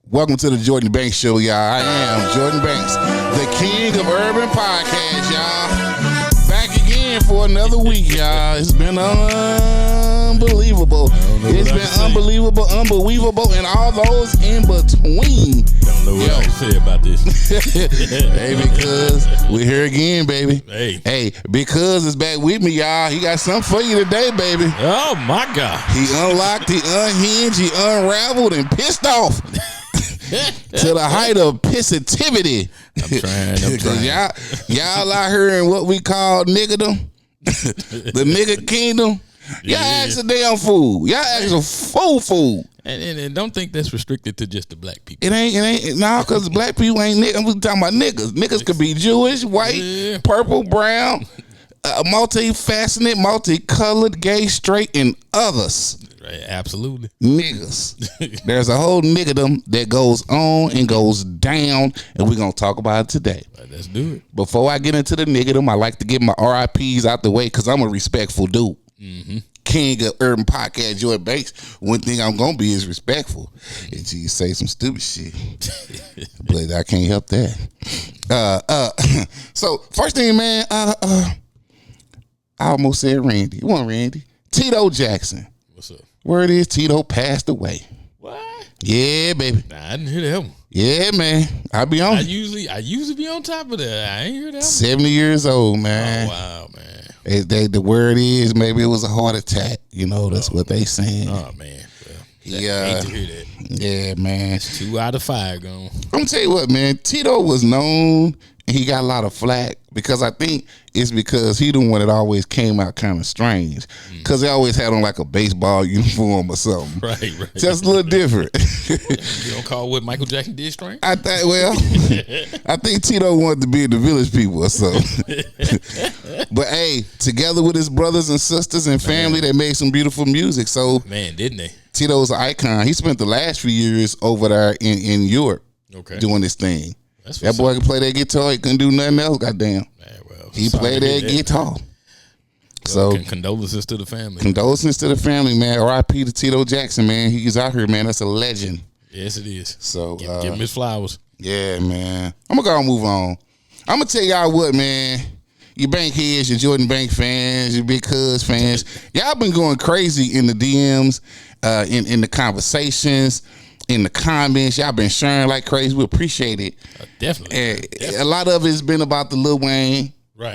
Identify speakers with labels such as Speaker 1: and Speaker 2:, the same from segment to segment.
Speaker 1: Welcome to the Jordan Banks Show, y'all. I am Jordan Banks, the king of urban podcasts, y'all. Back again for another week, y'all. It's been unbelievable. It's been unbelievable, and all those in between.
Speaker 2: Don't know what I can say about this.
Speaker 1: Hey, because we're here again, baby.
Speaker 2: Hey,
Speaker 1: because it's back with me, y'all. He got something for you today, baby.
Speaker 2: Oh, my God.
Speaker 1: He unlocked, he unhinged, he unraveled, and pissed off. To the height of pissivity.
Speaker 2: I'm trying.
Speaker 1: Y'all out here in what we call niggerdom, the nigger kingdom. Y'all ask a damn fool. Y'all ask a fool.
Speaker 2: And don't think that's restricted to just the black people.
Speaker 1: It ain't because black people ain't niggas. I'm talking about niggas. Niggas could be Jewish, white, purple, brown, multifaceted, multicolored, gay, straight, and others.
Speaker 2: Right, absolutely.
Speaker 1: Niggas. There's a whole niggerdom that goes on and goes down, and we're going to talk about it today.
Speaker 2: Right, let's do it.
Speaker 1: Before I get into the niggerdom, I like to get my RIPs out the way because I'm a respectful dude. Mm-hmm. King of urban podcast, Jordan Banks. One thing I'm going to be is respectful. And you say some stupid shit. But I can't help that. So, first thing, man, I almost said Randy. You want Randy? Tito Jackson.
Speaker 2: What's up?
Speaker 1: Word is Tito passed away.
Speaker 2: What?
Speaker 1: Yeah, baby.
Speaker 2: Nah, I didn't hear that one.
Speaker 1: Yeah, man. I be on.
Speaker 2: I usually be on top of that. I ain't hear that one.
Speaker 1: 70 years old, man.
Speaker 2: Oh, wow, man.
Speaker 1: The word is maybe it was a heart attack. You know, that's what they saying.
Speaker 2: Oh, man. Well,
Speaker 1: hate
Speaker 2: to hear that.
Speaker 1: Yeah, man.
Speaker 2: It's 2 out of 5 gone.
Speaker 1: I'm gonna tell you what, man. Tito was known and he got a lot of flack because I think it's because he the one that always came out kind of strange because they always had on like a baseball uniform or something.
Speaker 2: Right.
Speaker 1: Just a little different.
Speaker 2: You don't call what Michael Jackson did strange?
Speaker 1: I think Tito wanted to be in the Village People or something. But hey, together with his brothers and sisters and family, they made some beautiful music. So
Speaker 2: man, didn't they?
Speaker 1: Tito's an icon. He spent the last few years over there in Europe doing this thing. That boy could play that guitar. He couldn't do nothing else. Goddamn. He played that guitar.
Speaker 2: So condolences to the family.
Speaker 1: Condolences to the family, man. R.I.P. to Tito Jackson, man. He's out here, man. That's a legend.
Speaker 2: Yes, it is.
Speaker 1: So
Speaker 2: give him his flowers.
Speaker 1: Yeah, man. I'm gonna go and move on. I'm gonna tell y'all what, man. You Bank heads, your Jordan Bank fans, your Big Cuz fans, y'all been going crazy in the DMs, in the conversations, in the comments. Y'all been sharing like crazy. We appreciate it.
Speaker 2: Definitely.
Speaker 1: A lot of it's been about the Lil Wayne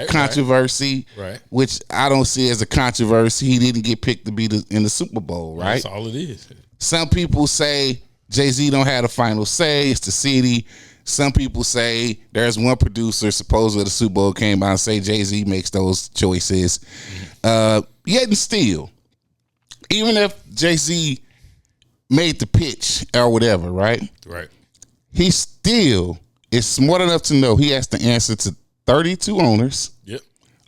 Speaker 1: controversy, which I don't see as a controversy. He didn't get picked to be in the Super Bowl, right?
Speaker 2: That's all it is.
Speaker 1: Some people say Jay-Z don't have the final say. It's the city. Some people say there's one producer, supposedly the Super Bowl came out and say Jay-Z makes those choices. Yet and still, even if Jay-Z made the pitch or whatever, right? He still is smart enough to know he has to answer to 32 owners,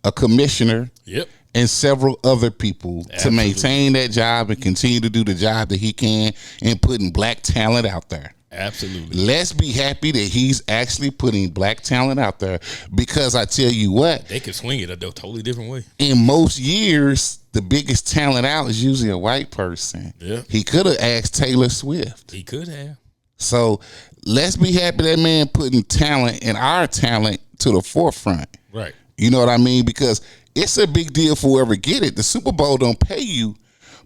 Speaker 1: a commissioner, and several other people to maintain that job and continue to do the job that he can and putting black talent out there.
Speaker 2: Absolutely.
Speaker 1: Let's be happy that he's actually putting black talent out there because I tell you what.
Speaker 2: They could swing it a totally different way.
Speaker 1: In most years, the biggest talent out is usually a white person.
Speaker 2: Yeah.
Speaker 1: He could have asked Taylor Swift.
Speaker 2: He could have.
Speaker 1: So let's be happy that man putting talent and our talent to the forefront.
Speaker 2: Right.
Speaker 1: You know what I mean? Because it's a big deal for whoever get it. The Super Bowl don't pay you,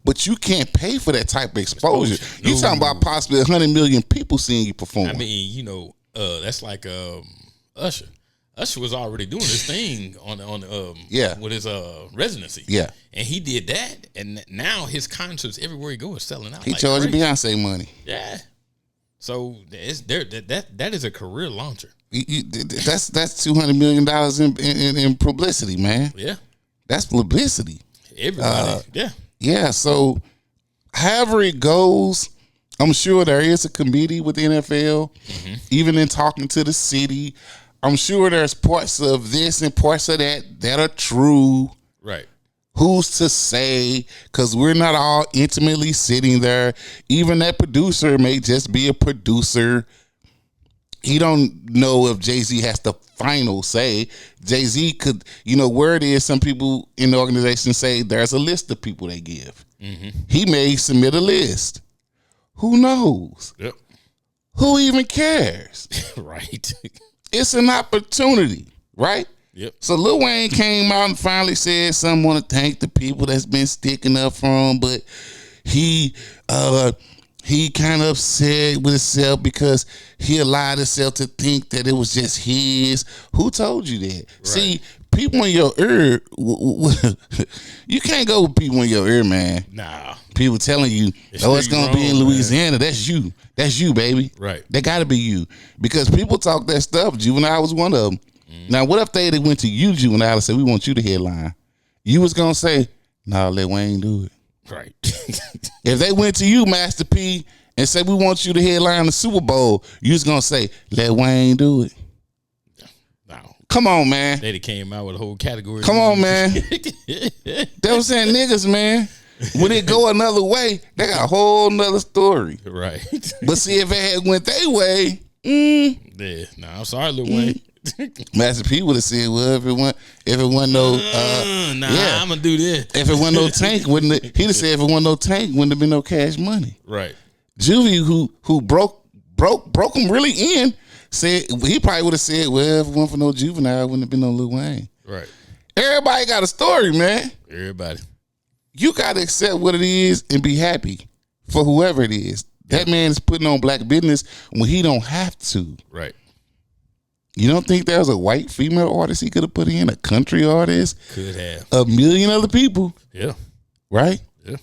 Speaker 1: but you can't pay for that type of exposure.
Speaker 2: No.
Speaker 1: You talking about possibly 100 million people seeing you perform.
Speaker 2: I mean, that's like Usher. Usher was already doing this thing on with his residency.
Speaker 1: Yeah.
Speaker 2: And he did that, and now his concerts everywhere he goes are selling out.
Speaker 1: He charging Beyonce money.
Speaker 2: Yeah. So that is a career launcher.
Speaker 1: That's $200 million in publicity, man.
Speaker 2: Yeah.
Speaker 1: That's publicity.
Speaker 2: Everybody.
Speaker 1: Yeah. So however it goes, I'm sure there is a committee with the NFL. Mm-hmm. Even in talking to the city, I'm sure there's parts of this and parts of that are true.
Speaker 2: Right.
Speaker 1: Who's to say? Because we're not all intimately sitting there. Even that producer may just be a producer. He don't know if Jay-Z has the final say. Jay-Z could, where it is, some people in the organization say there's a list of people they give. Mm-hmm. He may submit a list. Who knows?
Speaker 2: Yep.
Speaker 1: who even cares?
Speaker 2: Right.
Speaker 1: It's an opportunity, right?
Speaker 2: Yep.
Speaker 1: So Lil Wayne came out and finally said something. Want to thank the people that's been sticking up for him, but he kind of upset with himself because he allowed himself to think that it was just his. Who told you that? Right. See, people in your ear, you can't go with people in your ear, man.
Speaker 2: Nah.
Speaker 1: People telling you, it's going to be in Louisiana. Man. That's you. That's you, baby.
Speaker 2: Right.
Speaker 1: That got to be you. Because people talk that stuff. Juvenile was one of them. Now, what if they went to you, Juvenile, and said, we want you to headline? You was going to say, nah, let Wayne do it.
Speaker 2: Right.
Speaker 1: If they went to you, Master P, and said, we want you to headline the Super Bowl, you was going to say, let Wayne do it.
Speaker 2: No.
Speaker 1: Come on, man.
Speaker 2: They came out with a whole category.
Speaker 1: Come on, man. They was saying niggas, man. When it go another way, they got a whole nother story.
Speaker 2: Right.
Speaker 1: But see, if it had went their way,
Speaker 2: yeah. Nah, I'm sorry, Lil Wayne.
Speaker 1: Master P would have said, well, if it wasn't no
Speaker 2: I'm gonna do this.
Speaker 1: If it wasn't no tank, he'd have said if it wasn't no tank, wouldn't have been no Cash Money.
Speaker 2: Right.
Speaker 1: Juvie, who broke him really in, said he probably would have said, well, if it wasn't for no Juvenile, wouldn't have been no Lil Wayne.
Speaker 2: Right.
Speaker 1: Everybody got a story, man.
Speaker 2: Everybody.
Speaker 1: You gotta accept what it is and be happy for whoever it is. That man is putting on black business when he don't have to.
Speaker 2: Right.
Speaker 1: You don't think there was a white female artist he could have put in? A country artist?
Speaker 2: Could have.
Speaker 1: A million other people.
Speaker 2: Yeah.
Speaker 1: Right?
Speaker 2: Yeah.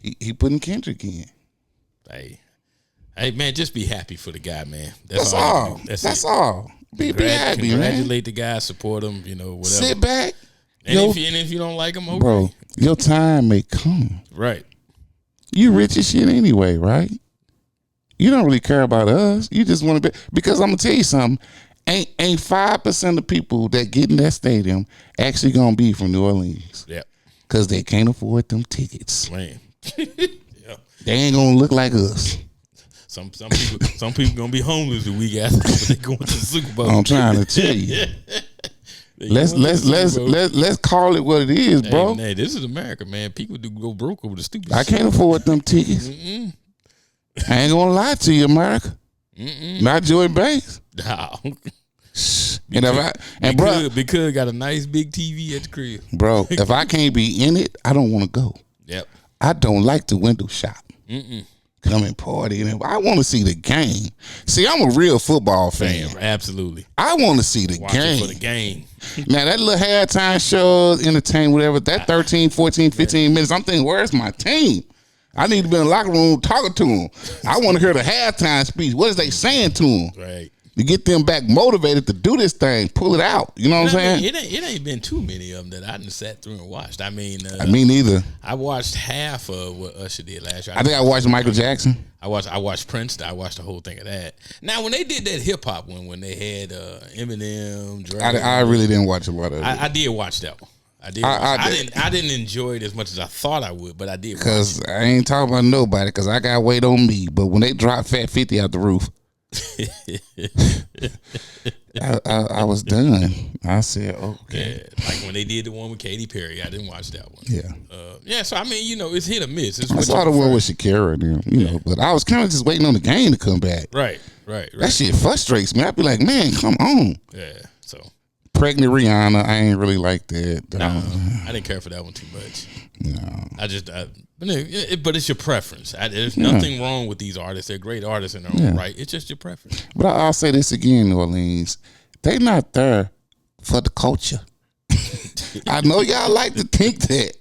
Speaker 1: He putting Kendrick in.
Speaker 2: Hey, man, just be happy for the guy, man.
Speaker 1: That's all. That's all. Be happy,
Speaker 2: congratulate the guy, support him, whatever.
Speaker 1: Sit back.
Speaker 2: And if you don't like him, okay.
Speaker 1: Bro, your time may come.
Speaker 2: Right.
Speaker 1: You rich as shit anyway, right? You don't really care about us. You just want to be, because I'm gonna tell you something. Ain't 5% of people that get in that stadium actually gonna be from New Orleans.
Speaker 2: Yeah.
Speaker 1: Cause they can't afford them tickets.
Speaker 2: Man. Yeah.
Speaker 1: They ain't gonna look like us.
Speaker 2: Some people gonna be homeless the week after they going to the Super Bowl.
Speaker 1: I'm trying to tell you. Let's call it what it is, bro.
Speaker 2: Hey, this is America, man. People do go broke over the stupid
Speaker 1: I can't afford them tickets. I ain't gonna lie to you, America. Not Joey Banks.
Speaker 2: No.
Speaker 1: Because
Speaker 2: got a nice big TV at the crib.
Speaker 1: Bro, if I can't be in it, I don't want to go.
Speaker 2: Yep.
Speaker 1: I don't like to window shop. Come and party. And I want to see the game. See, I'm a real football fan.
Speaker 2: Absolutely.
Speaker 1: I want to see the
Speaker 2: Watch
Speaker 1: game.
Speaker 2: It for the game.
Speaker 1: Now, that little halftime show, entertain, whatever, that 13, 14, 15 minutes, I'm thinking, where's my team? I need to be in the locker room talking to them. I want to hear the halftime speech. What is they saying to them?
Speaker 2: Right.
Speaker 1: To get them back motivated to do this thing, pull it out. You know what I'm saying?
Speaker 2: It ain't been too many of them that I done sat through and watched. I mean,
Speaker 1: me neither.
Speaker 2: I watched half of what Usher did last year.
Speaker 1: I think I watched Michael Jackson.
Speaker 2: I watched Prince. I watched the whole thing of that. Now, when they did that hip hop one, when they had Eminem, Drake,
Speaker 1: I really didn't watch a lot of it.
Speaker 2: I did watch that one. I didn't enjoy it as much as I thought I would, but I did.
Speaker 1: Because I ain't talking about nobody. Because I got weight on me. But when they dropped Fat 50 out the roof, I was done. I said, okay.
Speaker 2: Yeah, like when they did the one with Katy Perry, I didn't watch that one.
Speaker 1: Yeah.
Speaker 2: So I mean, it's hit or miss.
Speaker 1: I saw the one with Shakira and them, you know, but I was kind of just waiting on the game to come back.
Speaker 2: Right.
Speaker 1: That shit frustrates me. I'd be like, man, come on.
Speaker 2: Yeah. So
Speaker 1: pregnant Rihanna, I ain't really like that.
Speaker 2: No, I didn't care for that one too much.
Speaker 1: No.
Speaker 2: But it's your preference. There's nothing wrong with these artists. They're great artists in their own right. It's just your preference.
Speaker 1: But I'll say this again, New Orleans. They not there for the culture. I know y'all like to think that.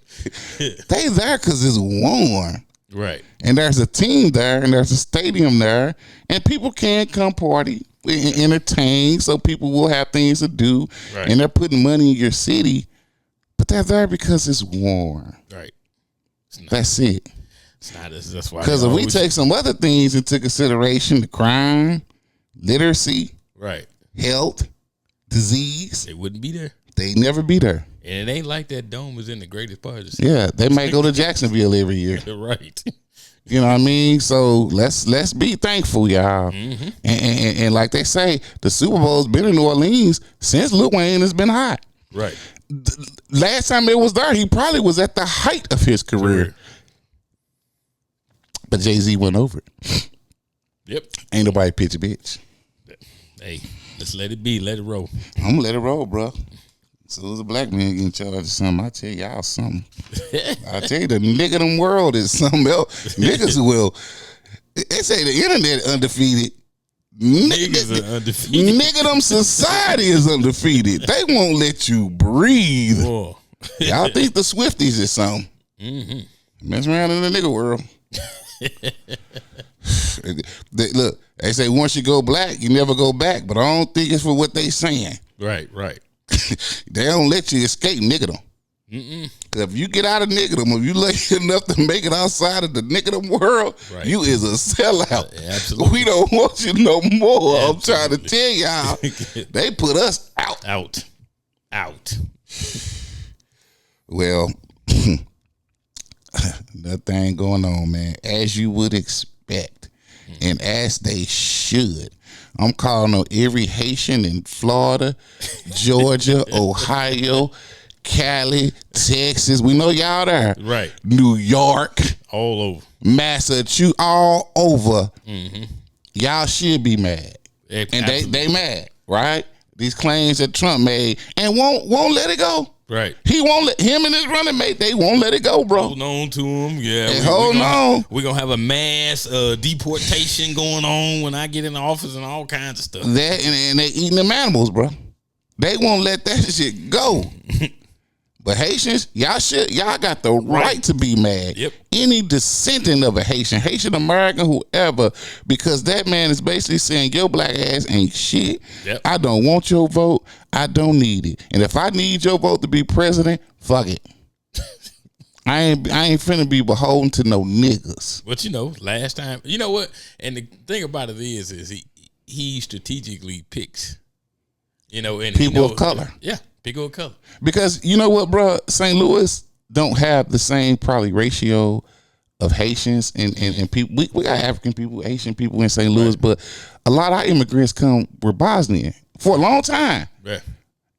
Speaker 1: They there because it's warm.
Speaker 2: Right.
Speaker 1: And there's a team there and there's a stadium there. And people can come party and entertain. So people will have things to do. Right. And they're putting money in your city. But they're there because it's warm.
Speaker 2: Right.
Speaker 1: That's it.
Speaker 2: It's not. That's why.
Speaker 1: Because if we take some other things into consideration, the crime, literacy,
Speaker 2: right, health,
Speaker 1: disease,
Speaker 2: they wouldn't be there.
Speaker 1: They never be there.
Speaker 2: And it ain't like that dome was in the greatest part of the city.
Speaker 1: Yeah, they might go to Jacksonville every year.
Speaker 2: Right.
Speaker 1: You know what I mean? So let's be thankful, y'all. Mm-hmm. And like they say, the Super Bowl's been in New Orleans since Lil Wayne has been hot.
Speaker 2: Right.
Speaker 1: Last time it was there, he probably was at the height of his career. But Jay-Z went over it.
Speaker 2: Yep.
Speaker 1: Ain't nobody pitch a bitch.
Speaker 2: Hey, let's let it be. Let it roll.
Speaker 1: I'm gonna let it roll, bro. So as a black man getting charged of something, I tell y'all something. I tell you, the nigga world is something else. Niggas will. They say the internet undefeated.
Speaker 2: Niggas are undefeated.
Speaker 1: Nigga, society is undefeated. They won't let you breathe. Y'all think the Swifties is something. Mess around in the nigga world. Look, they say once you go black, you never go back. But I don't think it's for what they saying.
Speaker 2: Right.
Speaker 1: They don't let you escape niggerdom. Cause if you get out of niggerdom, if you lucky enough to make it outside of the niggerdom world, you is a sellout. Absolutely. We don't want you no more. Absolutely. I'm trying to tell y'all, they put us out. Well, nothing going on, man. As you would expect, and as they should. I'm calling on every Haitian in Florida, Georgia, Ohio, Cali, Texas. We know y'all there.
Speaker 2: Right.
Speaker 1: New York.
Speaker 2: All over.
Speaker 1: Massachusetts. All over. Y'all should be mad. And they mad, right? These claims that Trump made and won't let it go.
Speaker 2: Right.
Speaker 1: He won't let him and his running mate, they won't let it go, bro.
Speaker 2: Hold on to him. Yeah.
Speaker 1: Hold on.
Speaker 2: We're going to have a mass deportation going on when I get in the office and all kinds of stuff.
Speaker 1: That and they eating them animals, bro. They won't let that shit go. But Haitians, y'all got the right to be mad.
Speaker 2: Yep.
Speaker 1: Any descendant of a Haitian American, whoever, because that man is basically saying your black ass ain't shit.
Speaker 2: Yep.
Speaker 1: I don't want your vote. I don't need it. And if I need your vote to be president, fuck it. I ain't finna be beholden to no niggas.
Speaker 2: But last time, you know what? And the thing about it is he strategically picks, and
Speaker 1: people of color.
Speaker 2: Yeah. People of color.
Speaker 1: Because you know what, bro? St. Louis don't have the same probably ratio of Haitians and people. We got African people, Haitian people in St. Louis, but a lot of our immigrants were Bosnian for a long time.
Speaker 2: Yeah.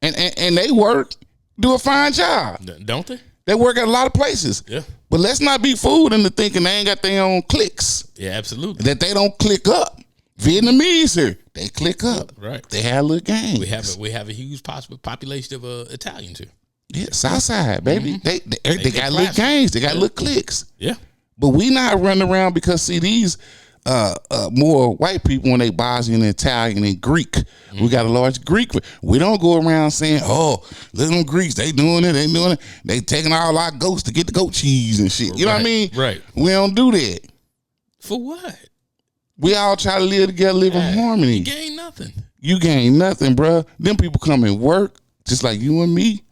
Speaker 1: And they do a fine job.
Speaker 2: Don't they?
Speaker 1: They work at a lot of places.
Speaker 2: Yeah.
Speaker 1: But let's not be fooled into thinking they ain't got their own cliques.
Speaker 2: Yeah, absolutely.
Speaker 1: That they don't click up. Vietnamese here, they click up.
Speaker 2: Right.
Speaker 1: They have little gangs.
Speaker 2: We have a huge population of Italians here.
Speaker 1: Yeah, Southside, baby. They got little gangs. They got little cliques.
Speaker 2: Yeah.
Speaker 1: But we not running around because see these more white people when they Bosnian, Italian, and Greek. We got a large Greek. We don't go around saying, "Oh, look at them Greeks. They doing it. They taking all our goats to get the goat cheese and shit." You know what I mean?
Speaker 2: Right.
Speaker 1: We don't do that.
Speaker 2: For what?
Speaker 1: We all try to live together, live in harmony.
Speaker 2: You gain nothing.
Speaker 1: You gain nothing, bro. Them people come and work just like you and me.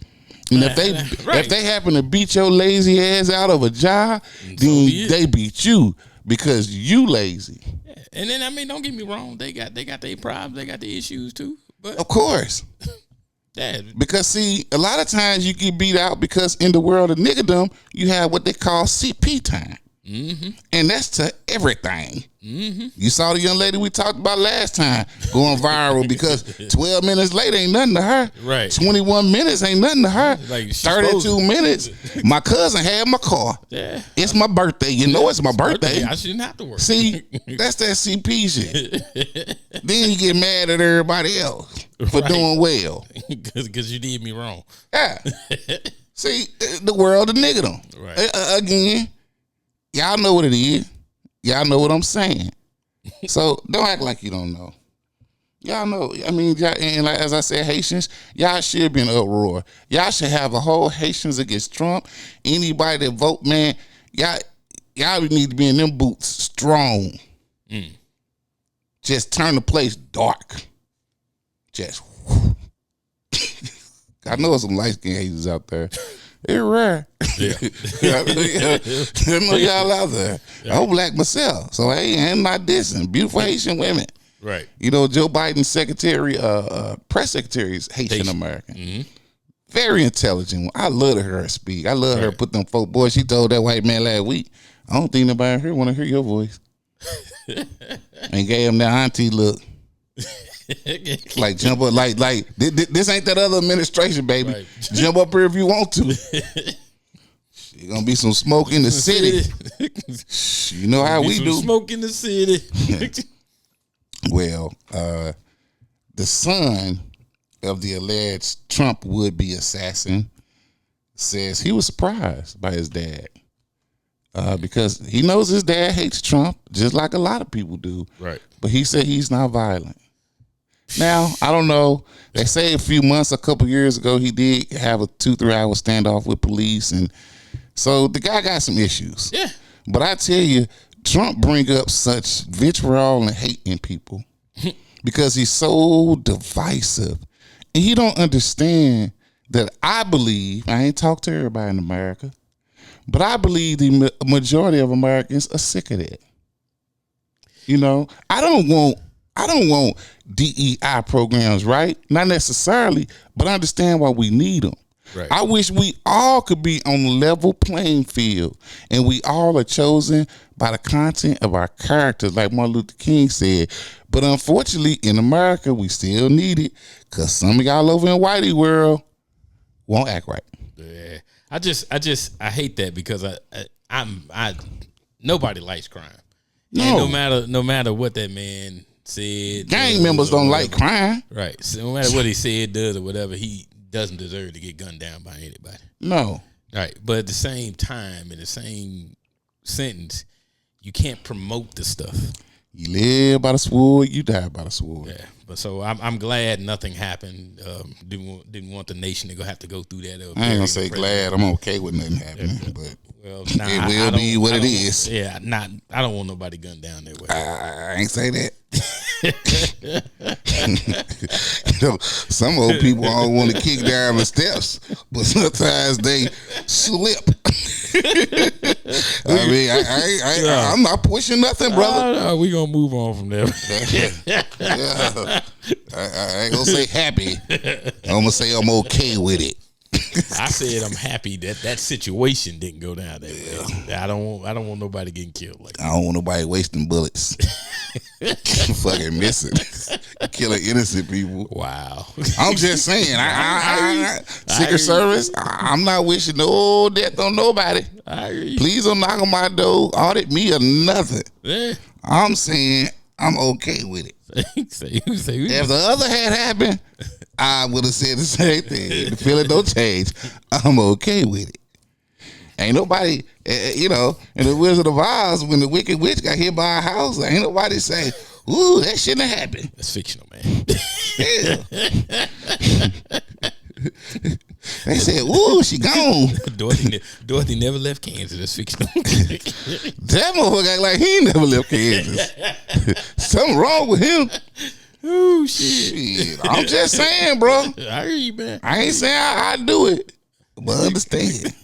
Speaker 1: And if they happen to beat your lazy ass out of a job, then they beat you because you lazy.
Speaker 2: Yeah. And then don't get me wrong, they got their problems, they got their issues too. But
Speaker 1: of course.
Speaker 2: Yeah.
Speaker 1: Because see, a lot of times you get beat out because in the world of niggerdom, you have what they call CP time. And that's to everything. You saw the young lady we talked about last time going viral because 12 minutes later ain't nothing to her.
Speaker 2: Right.
Speaker 1: 21 minutes ain't nothing to her.
Speaker 2: Like
Speaker 1: 32 minutes. My cousin had my car.
Speaker 2: Yeah.
Speaker 1: It's my birthday. You know it's my birthday.
Speaker 2: I shouldn't have to work.
Speaker 1: See, that's that CP shit. Then you get mad at everybody else for doing well.
Speaker 2: Because you did me wrong.
Speaker 1: Yeah. See, the world of niggerdom.
Speaker 2: Right.
Speaker 1: Again. Y'all know what it is. Y'all know what I'm saying. So don't act like you don't know. Y'all know. I mean, and like, as I said, Haitians, y'all should be in uproar. Y'all should have a whole Haitians against Trump. Anybody that vote, man, y'all need to be in them boots strong. Just turn the place dark. Just I know some light-skinned Haitians out there. It's rare.
Speaker 2: Yeah.
Speaker 1: I know y'all out there. Yeah. I'm black myself, so hey, I'm not dissing. Beautiful Haitian women.
Speaker 2: Right.
Speaker 1: Joe Biden's press secretary is Haitian American. Very intelligent. I love to hear her speak. I love her put them folk. Boy, she told that white man last week, I don't think nobody here want to hear your voice. And gave him that auntie look. Like jump up, like this ain't that other administration, baby. Right. Jump up here if you want to. You're gonna be some smoke in the city. You know how we do.
Speaker 2: Smoke in the city.
Speaker 1: Well, the son of the alleged Trump would-be assassin says he was surprised by his dad because he knows his dad hates Trump just like a lot of people do.
Speaker 2: Right.
Speaker 1: But he said he's not violent. Now, I don't know. They say a couple years ago, he did have a 2-3 hour standoff with police. And so the guy got some issues.
Speaker 2: Yeah.
Speaker 1: But I tell you, Trump bring up such vitriol and hate in people because he's so divisive. And he don't understand that I ain't talked to everybody in America, but I believe the majority of Americans are sick of that. You know, I don't want DEI programs, right? Not necessarily, but I understand why we need them.
Speaker 2: Right.
Speaker 1: I wish we all could be on a level playing field and we all are chosen by the content of our characters, like Martin Luther King said. But unfortunately, in America, we still need it because some of y'all over in Whitey world won't act right.
Speaker 2: Yeah. I hate that because nobody likes crime.
Speaker 1: No.
Speaker 2: And no matter what that man said,
Speaker 1: gang members don't like crime.
Speaker 2: Right. So no matter what he said, does, or whatever, he doesn't deserve to get gunned down by anybody.
Speaker 1: No.
Speaker 2: Right. But at the same time, in the same sentence, you can't promote the stuff.
Speaker 1: You live by the sword, you die by the sword.
Speaker 2: Yeah. But so I'm glad nothing happened. Didn't want the nation to have to go through that.
Speaker 1: I ain't gonna say glad. I'm okay with nothing happening, but
Speaker 2: nah,
Speaker 1: it will be what it is.
Speaker 2: Yeah, I don't want nobody gunned down that way.
Speaker 1: I ain't say that. You know, some old people don't want to kick down the steps, but sometimes they slip. I mean, I'm not pushing nothing, brother.
Speaker 2: We gonna move on from there.
Speaker 1: Yeah. I ain't gonna say happy. I'm gonna say I'm okay with it.
Speaker 2: I said I'm happy that situation didn't go down that way. I don't want nobody getting killed like that.
Speaker 1: I don't want nobody wasting bullets. Fucking missing, killing innocent people.
Speaker 2: Wow.
Speaker 1: I'm just saying, Secret Service, I'm not wishing no death on nobody. Please don't knock on my door, audit me or nothing.
Speaker 2: Yeah.
Speaker 1: I'm saying I'm okay with it. If the other had happened, I would have said the same thing. The feeling don't change. I'm okay with it. Ain't nobody, in the Wizard of Oz, when the Wicked Witch got hit by a house, ain't nobody say, ooh, that shouldn't have happened.
Speaker 2: That's fictional, man.
Speaker 1: They said, ooh, she gone.
Speaker 2: Dorothy never left Kansas. That's fictional.
Speaker 1: That motherfucker act like he never left Kansas. Something wrong with him.
Speaker 2: Oh, shit.
Speaker 1: I'm just saying, bro.
Speaker 2: I hear you, man.
Speaker 1: I ain't saying I do it, but understand.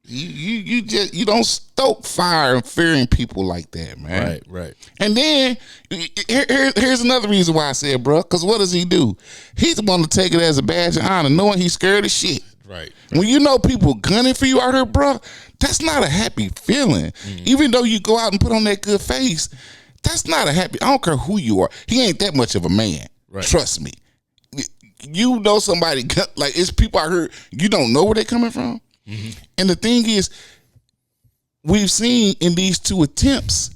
Speaker 1: You don't stoke fire and fear in people like that, man.
Speaker 2: Right.
Speaker 1: And then here's another reason why I said, bro, because what does he do? He's want to take it as a badge of honor, knowing he's scared of shit.
Speaker 2: Right.
Speaker 1: When you know people gunning for you out here, bro, that's not a happy feeling. Even though you go out and put on that good face, that's not a happy. I don't care who you are. He ain't that much of a man.
Speaker 2: Right.
Speaker 1: Trust me. You know somebody like it's people out here. You don't know where they're coming from. Mm-hmm. And the thing is, we've seen in these two attempts,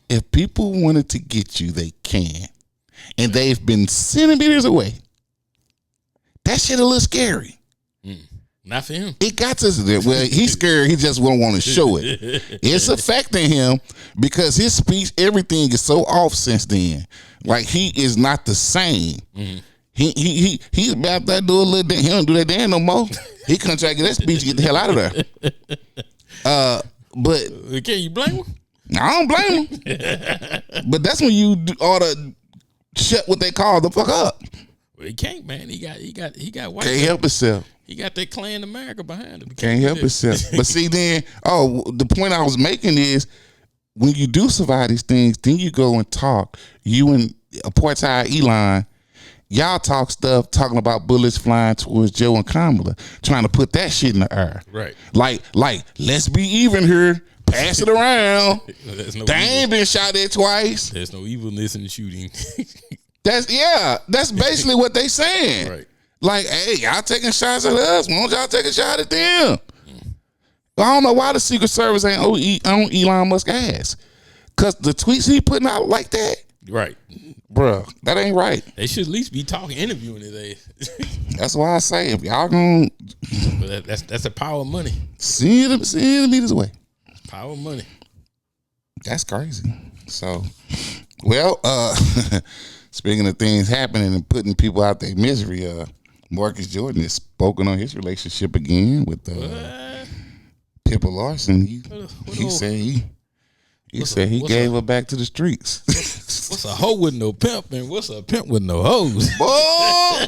Speaker 1: if people wanted to get you, they can. And they've been centimeters away. That shit a little scary.
Speaker 2: Not for him.
Speaker 1: It got to there. Well, he's scared. He just won't want to show it. It's affecting him because his speech, everything is so off since then. Like he is not the same. Mm-hmm. He's about that do a little dance. He don't do that dance no more. He couldn't try to get that speech, get the hell out of there. But
Speaker 2: can you blame him?
Speaker 1: I don't blame him. But that's when you ought to shut what they call the fuck up.
Speaker 2: Well, he can't, man. He got white.
Speaker 1: Can't help himself.
Speaker 2: He got that Klan America behind him.
Speaker 1: Can't help himself. But see, then, the point I was making is when you do survive these things, then you go and talk. You and Portai Elon, y'all talk stuff talking about bullets flying towards Joe and Kamala, trying to put that shit in the air.
Speaker 2: Right.
Speaker 1: Like, let's be even here. Pass it around. They ain't been shot at twice.
Speaker 2: There's no evilness in the shooting.
Speaker 1: That's basically what they saying.
Speaker 2: Right.
Speaker 1: Like, hey, y'all taking shots at us. Why don't y'all take a shot at them? I don't know why the Secret Service ain't on Elon Musk's ass. Because the tweets he putting out like that,
Speaker 2: Right.
Speaker 1: Bruh, that ain't right.
Speaker 2: They should at least be interviewing his ass.
Speaker 1: That's why I say, if y'all gonna...
Speaker 2: But that's a power of money.
Speaker 1: Send me this way.
Speaker 2: Power of money.
Speaker 1: That's crazy. So, well, speaking of things happening and putting people out their misery, Marcus Jordan has spoken on his relationship again with Pippa Larson. He said he gave her back to the streets.
Speaker 2: What's a hoe with no pimp and what's a pimp with no hoes?
Speaker 1: Boy,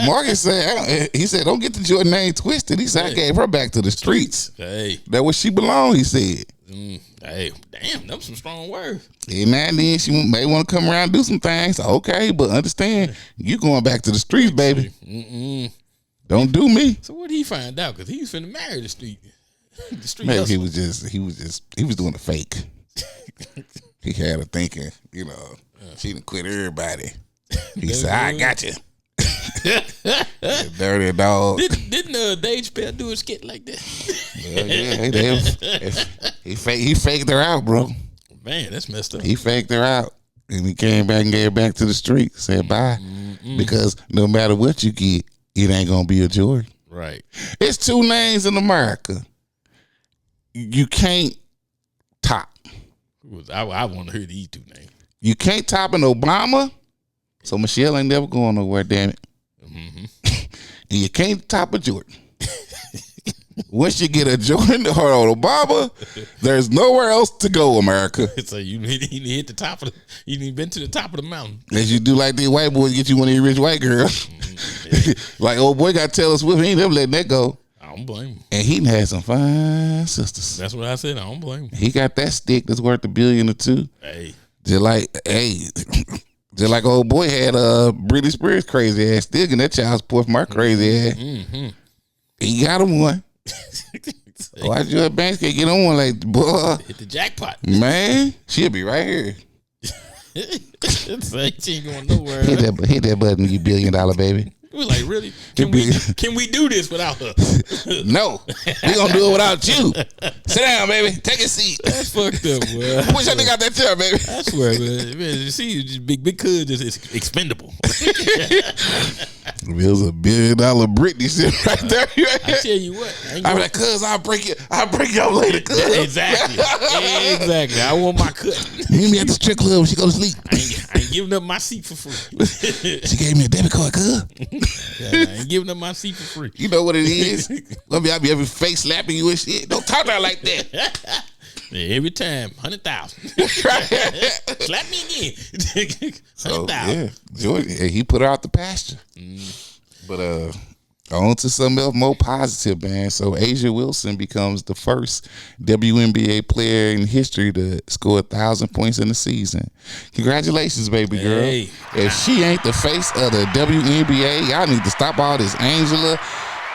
Speaker 1: Marcus said, he said, don't get the Jordan name twisted. He said, I gave her back to the streets.
Speaker 2: Hey,
Speaker 1: that where she belonged, he said.
Speaker 2: Hey, damn, them some strong words.
Speaker 1: And now and then she may want to come around and do some things. Okay, but understand, you going back to the streets, baby. Don't do me.
Speaker 2: So what did he find out? Because he was finna marry the street.
Speaker 1: Maybe hustle. he was doing a fake. He had her thinking, she done quit everybody. He said, I got you. Dirty dog.
Speaker 2: Didn't Dave Chappelle do a skit like that?
Speaker 1: He faked her out, bro.
Speaker 2: Man, that's messed up.
Speaker 1: He faked her out. And he came back and gave her back to the street. Said bye. Because no matter what you get, it ain't gonna be a Jordan.
Speaker 2: Right.
Speaker 1: It's two names in America. You can't top.
Speaker 2: I want to hear these two names.
Speaker 1: You can't top an Obama, so Michelle ain't never going nowhere, damn it. And you can't top a Jordan. Once you get a Jordan or an Obama, there's nowhere else to go, America.
Speaker 2: So you need to hit the top of you need been to the top of the mountain.
Speaker 1: As you do like these white boys get you one of these rich white girls. Like old boy got Taylor Swift, he ain't never letting that go.
Speaker 2: I don't blame him.
Speaker 1: And he had some fine sisters.
Speaker 2: That's what I said. I don't blame him.
Speaker 1: He got that stick that's worth $1 billion or $2 billion.
Speaker 2: Hey.
Speaker 1: Just like old boy had Britney Spears crazy ass still getting that child support from my crazy ass. He got him one. Why Joy Banks can't get on one like, boy?
Speaker 2: Hit the jackpot.
Speaker 1: Man, she'll be right here.
Speaker 2: She ain't going nowhere.
Speaker 1: Hit that button, you $1 billion baby.
Speaker 2: We're like, really? Can we do this without her?
Speaker 1: No. We gonna do it without you. Sit down, baby. Take a seat.
Speaker 2: That's fucked up, boy.
Speaker 1: Push that nigga out that chair, baby.
Speaker 2: I swear, man. You see, just big cuz is expendable.
Speaker 1: There's $1 billion Britney sitting right there.
Speaker 2: I tell you what.
Speaker 1: I'm like, cuz, I'll break you up later, cuz.
Speaker 2: Exactly. I want my cut.
Speaker 1: Meet me at the strip club when she go to sleep.
Speaker 2: I ain't giving up my seat for free.
Speaker 1: She gave me a debit card, cuz.
Speaker 2: I ain't giving up my seat for free.
Speaker 1: You know what it is? I'll be every face slapping you and shit. Don't talk to her like that.
Speaker 2: Yeah, every time, 100,000. Slap me again. 100,000.
Speaker 1: Yeah, Jordan, he put her out the pasture. But on to something else more positive, man. So Asia Wilson becomes the first WNBA player in history to score 1,000 points in a season. Congratulations, baby girl.
Speaker 2: Hey.
Speaker 1: If she ain't the face of the WNBA, y'all need to stop all this Angela,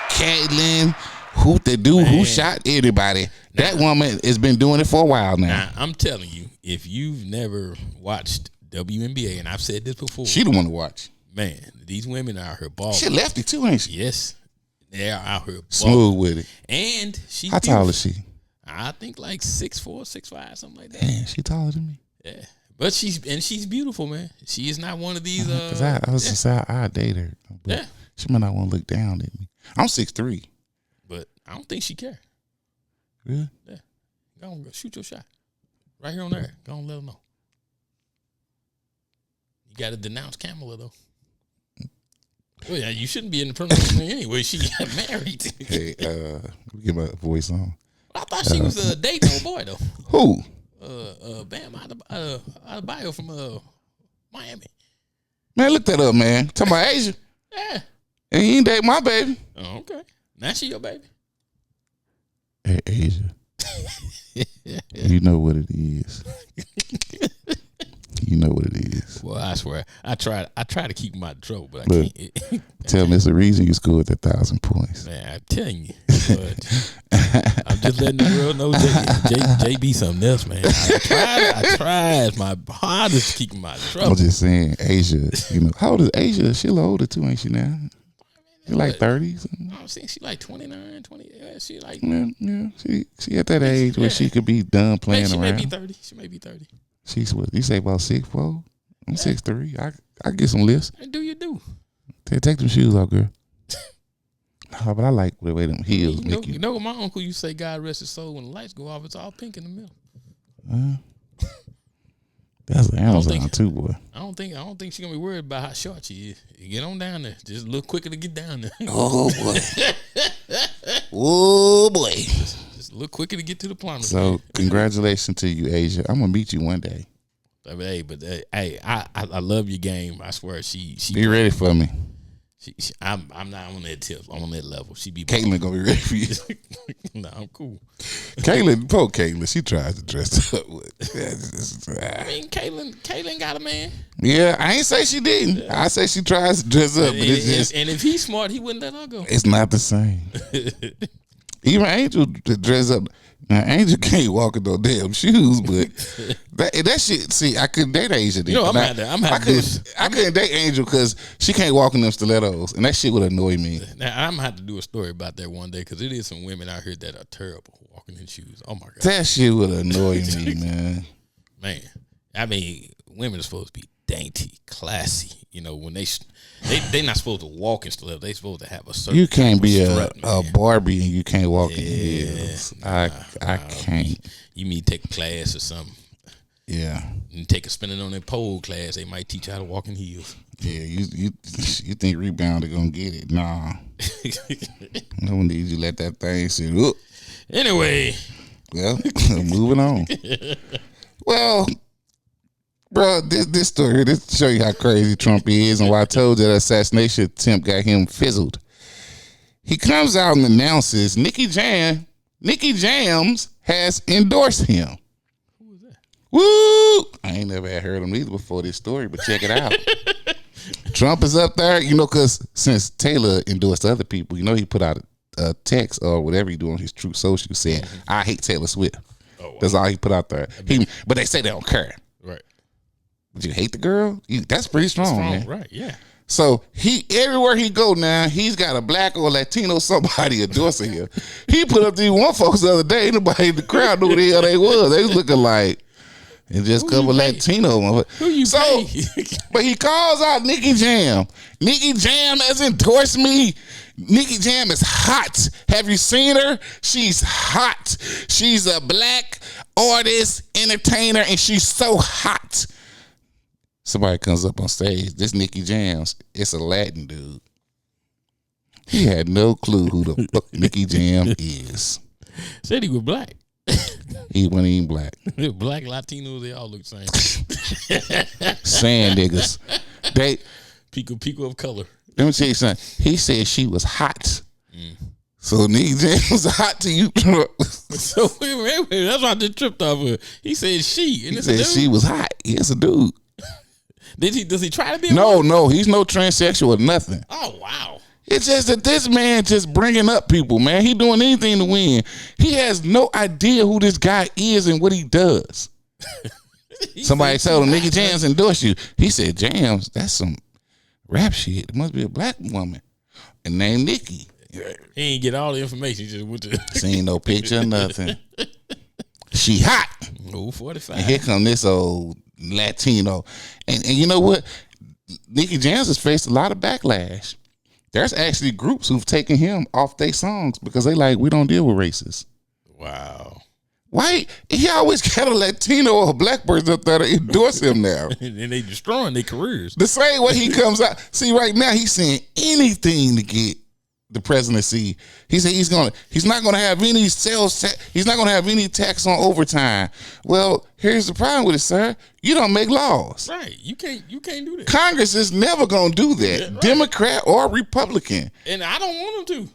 Speaker 1: Caitlin, who shot anybody. That woman has been doing it for a while now.
Speaker 2: I'm telling you, if you've never watched WNBA, and I've said this before.
Speaker 1: She the one to watch.
Speaker 2: Man, these women are out here balling.
Speaker 1: She lefty too, ain't she?
Speaker 2: Yes. They are out here balling.
Speaker 1: Smooth with it.
Speaker 2: And she's
Speaker 1: How tall is she?
Speaker 2: I think like 6'4", 6'5", something like that.
Speaker 1: Man, she taller than me.
Speaker 2: Yeah. But she's beautiful, man. She is not one of these.
Speaker 1: Because I was just I date her. But
Speaker 2: yeah.
Speaker 1: She might not want to look down at me. I'm 6'3".
Speaker 2: But I don't think she care.
Speaker 1: Really?
Speaker 2: Yeah. Go on, shoot your shot. Right here on there. Go on, let her know. You got to denounce Kamala, though. Well, yeah, you shouldn't be in the front of me anyway. She got married.
Speaker 1: Hey, get my voice on.
Speaker 2: I thought she was dating old boy, though.
Speaker 1: Who?
Speaker 2: Bam, out of bio from Miami.
Speaker 1: Man, look that up, man. Talking about Asia.
Speaker 2: Yeah.
Speaker 1: And he ain't date my baby.
Speaker 2: Oh, okay. Now she your baby.
Speaker 1: Hey, Asia. You know what it is. You know what it is.
Speaker 2: Well, I swear, I try to keep him out of trouble, but I can't.
Speaker 1: Tell me it's the reason you scored 1,000 points.
Speaker 2: Man, I'm telling you. I'm just letting the world know JB something else, man. I tried my hardest to keep him out of trouble.
Speaker 1: I'm just saying, Asia, how old is Asia? She's a little older too, ain't she now? She's like 30.
Speaker 2: I'm saying she like 29, 20. Yeah, she like.
Speaker 1: Yeah, she at that age where she could be done playing around.
Speaker 2: She may be 30.
Speaker 1: She's what you say about 6'4"? I'm 6'3". I get some lifts.
Speaker 2: Do you do?
Speaker 1: Take them shoes off, girl. No, but I like the way them heels make you.
Speaker 2: You know what my uncle used to say, God rest his soul, when the lights go off, it's all pink in the middle.
Speaker 1: That's an Amazon too, boy.
Speaker 2: I don't think she's gonna be worried about how short she is. You get on down there. Just a little quicker to get down there.
Speaker 1: Oh boy. Oh boy.
Speaker 2: Just a little quicker to get to the plumber.
Speaker 1: So congratulations to you, Asia. I'm gonna meet you one day.
Speaker 2: I love your game. I swear she
Speaker 1: be ready for me.
Speaker 2: I'm not on that tip. I'm on that level. She be
Speaker 1: Caitlin gonna be ready for you.
Speaker 2: No, I'm cool.
Speaker 1: Poor Caitlin, she tries to dress up with.
Speaker 2: I mean, Caitlin got a man.
Speaker 1: Yeah, I ain't say she didn't. Yeah. I say she tries to dress up, but it's just.
Speaker 2: And if he's smart, he wouldn't let her go.
Speaker 1: It's not the same. Even Angel to dress up. Now, Angel can't walk in no damn shoes, but that shit. See, I couldn't date Asia.
Speaker 2: You know, I
Speaker 1: couldn't date Angel because she can't walk in them stilettos, and that shit would annoy me.
Speaker 2: Now I'm gonna have to do a story about that one day because it is some women out here that are terrible walking in shoes. Oh my god,
Speaker 1: that shit would annoy me, man.
Speaker 2: Man, I mean, women are supposed to be dainty, classy. You know, when they're not supposed to walk in stilettos. They supposed to have a certain.
Speaker 1: You can't be a Barbie and you can't walk in heels. I can't.
Speaker 2: You need to take a class or something.
Speaker 1: Yeah.
Speaker 2: You take a spinning on that pole class. They might teach you how to walk in heels.
Speaker 1: Yeah, you think Rebounder gonna get it? Nah. No one needs you let that thing sit up.
Speaker 2: Anyway.
Speaker 1: Well, moving on. Well. Bro, this story, this show you how crazy Trump is and why I told you that assassination attempt got him fizzled. He comes out and announces Nicky Jams has endorsed him.
Speaker 2: Who was that?
Speaker 1: Woo! I ain't never had heard him either before this story, but check it out. Trump is up there, because since Taylor endorsed other people, he put out a text or whatever he do on his Truth Social saying, I hate Taylor Swift. Oh, wow. That's all he put out there. But they say they don't care.
Speaker 2: Right.
Speaker 1: But you hate the girl? That's pretty strong, man.
Speaker 2: Right, yeah.
Speaker 1: So everywhere he go now, he's got a black or Latino somebody endorsing him. He put up these one folks the other day. Nobody in the crowd knew who the hell they was. They was looking like and just a couple Latino.
Speaker 2: Who you pay?
Speaker 1: But he calls out Nicky Jam. Nicky Jam has endorsed me. Nicky Jam is hot. Have you seen her? She's hot. She's a black artist, entertainer, and she's so hot. Somebody comes up on stage. This Nicky Jams. It's a Latin dude. He had no clue who the fuck Nicky Jam is.
Speaker 2: Said he was black.
Speaker 1: He wasn't even black.
Speaker 2: Black Latinos, they all look the same.
Speaker 1: Sand niggas. They
Speaker 2: Pico of color.
Speaker 1: Let me tell you something. He said she was hot. So Nicky Jam was hot to you.
Speaker 2: So wait, that's why I just tripped off of. He said she. And
Speaker 1: he said she was hot. Yes, a dude.
Speaker 2: Does he try to be a
Speaker 1: woman? No, he's no transsexual or nothing.
Speaker 2: Oh, wow.
Speaker 1: It's just that this man just bringing up people, man. He doing anything to win. He has no idea who this guy is and what he does. Somebody told him, Nicky Jams endorsed you. He said, Jams, that's some rap shit. It must be a black woman and named Nikki.
Speaker 2: He ain't get all the information. He just went to
Speaker 1: seen no picture, nothing. She hot.
Speaker 2: Oh, 45.
Speaker 1: And here come this old Latino. And you know what? Nicky Jams has faced a lot of backlash. There's actually groups who've taken him off their songs because they like, we don't deal with racists.
Speaker 2: Wow.
Speaker 1: Why? He always got a Latino or a black person up there to endorse him now.
Speaker 2: And they destroying their careers.
Speaker 1: The same way he comes out. See, right now he's saying anything to get the presidency. He said he's not gonna have any sales tax. He's not gonna have any tax on overtime. Well, here's the problem with it, sir. You don't make laws.
Speaker 2: Right. You can't do that.
Speaker 1: Congress is never gonna do that, yeah, right. Democrat or Republican.
Speaker 2: And I don't want them to.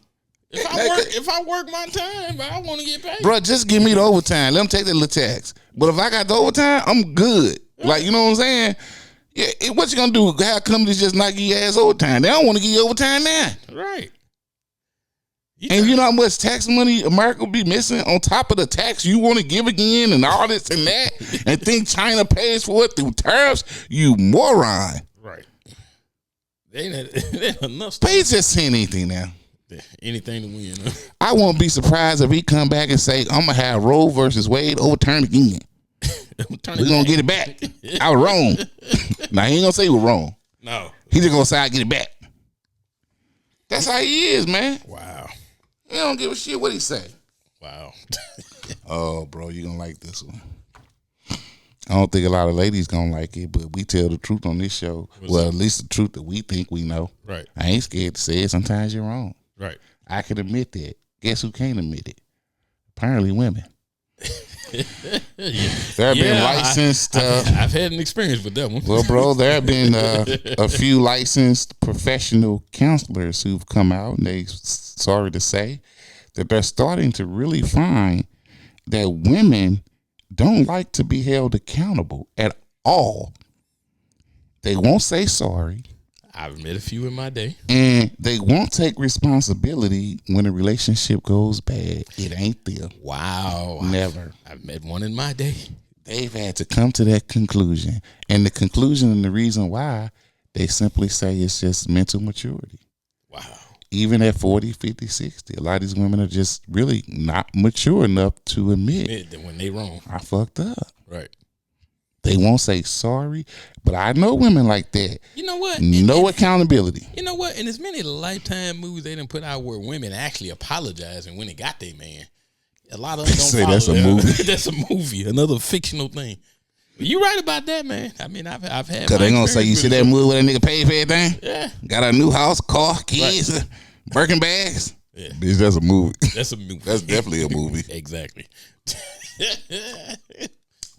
Speaker 2: If I work my time, I want to get paid.
Speaker 1: Bro, just give me the overtime. Let them take that little tax. But if I got the overtime, I'm good. Yeah. Like, you know what I'm saying? Yeah. What you gonna do? Have companies just not give your ass overtime? They don't want to give you overtime now.
Speaker 2: Right.
Speaker 1: And you know how much tax money America will be missing on top of the tax you want to give again and all this and that and think China pays for it through tariffs? You moron.
Speaker 2: Right. They ain't enough stuff.
Speaker 1: But he's just saying anything now.
Speaker 2: Anything to win.
Speaker 1: I won't be surprised if he come back and say, I'm going to have Roe versus Wade overturned again. We gonna get it back. I was wrong. Now he ain't gonna say he was wrong.
Speaker 2: No.
Speaker 1: He just gonna say I get it back. That's how he is, man.
Speaker 2: Wow.
Speaker 1: He don't give a shit what he say.
Speaker 2: Wow.
Speaker 1: Oh, bro, you gonna like this one. I don't think a lot of ladies gonna like it, but we tell the truth on this show. At least the truth that we think we know.
Speaker 2: Right.
Speaker 1: I ain't scared to say it. Sometimes you're wrong.
Speaker 2: Right.
Speaker 1: I can admit that. Guess who can't admit it? Apparently women. There have been licensed.
Speaker 2: I've had an experience with that one.
Speaker 1: Well, bro, there have been a few licensed professional counselors who've come out, and they sorry to say that they're starting to really find that women don't like to be held accountable at all. They won't say sorry.
Speaker 2: I've met a few in my day.
Speaker 1: And they won't take responsibility when a relationship goes bad. It ain't them.
Speaker 2: Wow.
Speaker 1: Never.
Speaker 2: I've met one in my day.
Speaker 1: They've had to come to that conclusion. And the conclusion and the reason why, they simply say it's just mental maturity.
Speaker 2: Wow.
Speaker 1: Even at 40, 50, 60, a lot of these women are just really not mature enough to admit
Speaker 2: that when they wrong.
Speaker 1: I fucked up.
Speaker 2: Right.
Speaker 1: They won't say sorry, but I know women like that.
Speaker 2: You know what?
Speaker 1: No accountability.
Speaker 2: You know what? In as many Lifetime movies they didn't put out where women actually apologizing when they got their man, a lot of them don't
Speaker 1: say
Speaker 2: follow
Speaker 1: that's a
Speaker 2: that.
Speaker 1: movie.
Speaker 2: That's a movie, another fictional thing. But you right about that, man. I mean, I've had.
Speaker 1: Because they gonna say, you see that movie where that nigga paid for everything?
Speaker 2: Yeah.
Speaker 1: Got a new house, car, kids, right. Birkin bags.
Speaker 2: Yeah.
Speaker 1: Bitch, that's a movie.
Speaker 2: That's a movie.
Speaker 1: That's definitely a movie.
Speaker 2: Exactly.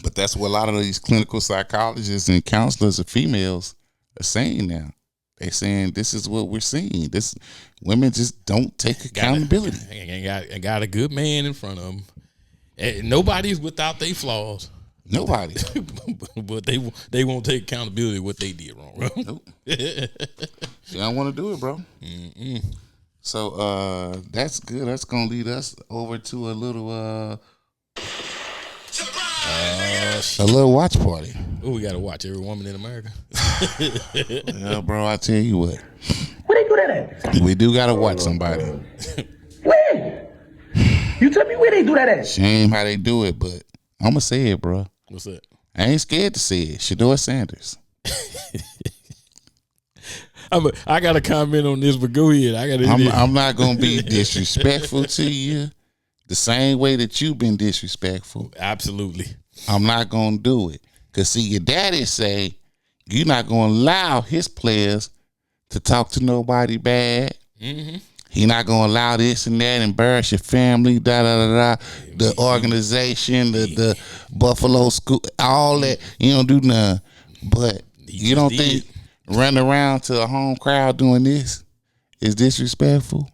Speaker 1: But that's what a lot of these clinical psychologists and counselors of females are saying now. They're saying this is what we're seeing. This women just don't take accountability.
Speaker 2: Got a good man in front of them. Nobody's without their flaws.
Speaker 1: Nobody.
Speaker 2: But they won't take accountability of what they did wrong.
Speaker 1: Nope. They don't want to do it, bro. Mm-mm. So that's good. That's gonna lead us over to a little watch party.
Speaker 2: Oh, we gotta watch Every Woman in America.
Speaker 1: Yeah, bro, I tell you what.
Speaker 3: Where they do that at?
Speaker 1: We do gotta watch somebody.
Speaker 3: Where? You tell me where they do that at?
Speaker 1: Shame how they do it, but I'm gonna say it, bro.
Speaker 2: What's that?
Speaker 1: I ain't scared to say it. Shador Sanders.
Speaker 2: I got to comment on this, but go ahead.
Speaker 1: I'm not gonna be disrespectful to you the same way that you've been disrespectful.
Speaker 2: Absolutely.
Speaker 1: I'm not gonna do it. Cause see, your daddy say you're not gonna allow his players to talk to nobody bad. Mm-hmm. He not gonna allow this and that, embarrass your family, the organization, the Buffalo school, all that. You don't do nothing. But you don't think running around to a home crowd doing this is disrespectful?